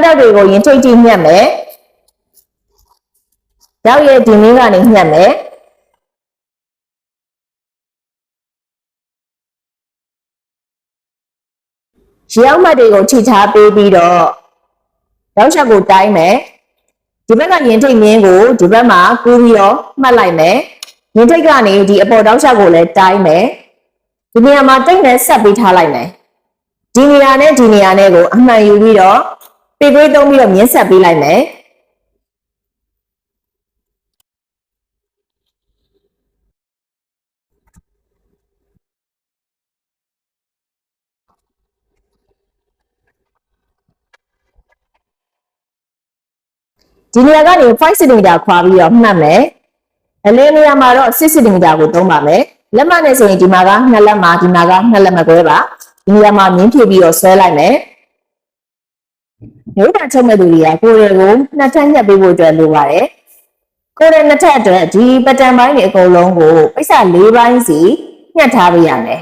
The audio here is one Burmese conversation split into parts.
တော့တွေကိုရင်ထိတ်ထိညှက်မယ်ရောက်ရဲ့ဒီနည်းကနေညှက်မယ်ရောက်မှတ်တွေကိုထိချပေးပြီးတော့ရောက်ချက်ကိုတိုင်းမယ်ဒီဘက်ကရင်ထိတ်မြင်းကိုဒီဘက်မှာကူးပြီးတော့မှတ်လိုက်မယ်ရင်ထိတ်ကနေဒီအပေါ်တောက်ချက်ကိုလည်းတိုင်းမယ်ဒီနေရာမှာတိတ်နဲ့ဆက်ပေးထားလိုက်မယ်ဒီနေရာနဲ့ဒီနေရာနဲ့ကိုအမှန်ယူပြီးတော့ပေကွေးသုံးပြီးတော့မြင်းဆက်ပေးလိုက်မယ်ဒီနေရာကနေ5 cm ခွာပြီးတော့မှတ်မယ်အလေးနေရာမှာတော့6 cm ကိုသုံးပါမယ်လက်မနဲ့ဆိုရင်ဒီမှာက2လက်မဒီမှာက2လက်မကွဲပါဒီနေရာမှာမြင်းဖြည့်ပြီးတော့ဆွဲလိုက်မယ်မျိုးတာချုပ်မဲ့သူတွေကကိုယ်တွေကိုနှစ်ထပ်ညှက်ပေးဖို့အတွက်လိုပါတယ်ကိုယ်ရဲ့နှစ်ထပ်အတွက်ဒီပတန်ပိုင်းတွေအကုန်လုံးကိုပိတ်စ4ပိုင်းစီညှက်ထားပေးရမယ်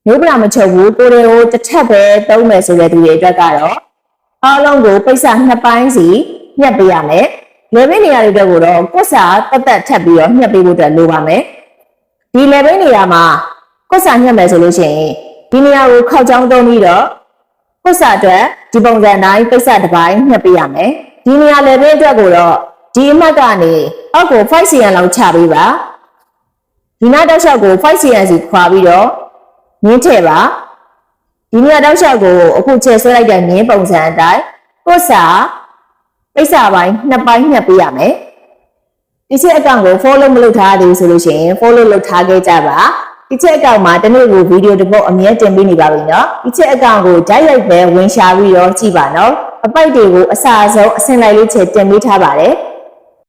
မျိုးပလာမချုပ်ဘူးကိုယ်တွေကိုတစ်ထပ်ပဲသုံးမယ်ဆိုတဲ့သူတွေအတွက်ကတော့အားလုံးကိုပိတ်စ2ပိုင်းစီညှက်ပေးရမယ်လေဘိနေရာတွေအတွက်ကိုတော့ကွတ်စာတက်ထပ်ပြီးတော့ညှက်ပေးဖို့အတွက်လိုပါမယ်ဒီလေဘိနေရာမှာကွတ်စာညှက်မယ်ဆိုလို့ရှိရင်ဒီနေရာကိုခောက်ချောင်းသုံးပြီးတော့ကွတ်စာအတွက်ဒီပုံစံတိုင်းပိတ်စတစ်ပိုင်းညှက်ပေးရမယ်ဒီနေရာလေဘိအတွက်ကိုတော့ဒီအမှတ်ကနေအောက်ကို5 cm လောက်ချပေးပါဒီနားတောက်လျှောက်ကို5 cm စီခွာပြီးတော့မြင်းထည့်ပါဒီနေရာတောက်လျှောက်ကိုအခုချဲဆွဲလိုက်တဲ့မြင်းပုံစံအတိုင်းကွတ်စာပိတ်စပိုင်း2ပိုင်းညှက်ပေးရမယ်ဒီချက်အကောင့်ကို follow မလုပ်ထားသေးဘူးဆိုလို့ရှိရင် follow လုပ်ထားခဲ့ကြပါဒီချက်အကောင့်မှာတနေ့ကိုဗီဒီယိုတစ်ပုဒ်အမြဲတင်ပေးနေပါပြီเนาะဒီချက်အကောင့်ကိုဓာတ်ရိုက်ပဲဝင်ရှာပြီးတော့ကြည့်ပါเนาะအပိုက်တွေကိုအစားဆုံးအစင်လိုက်လေးချက်တင်ပေးထားပါတယ်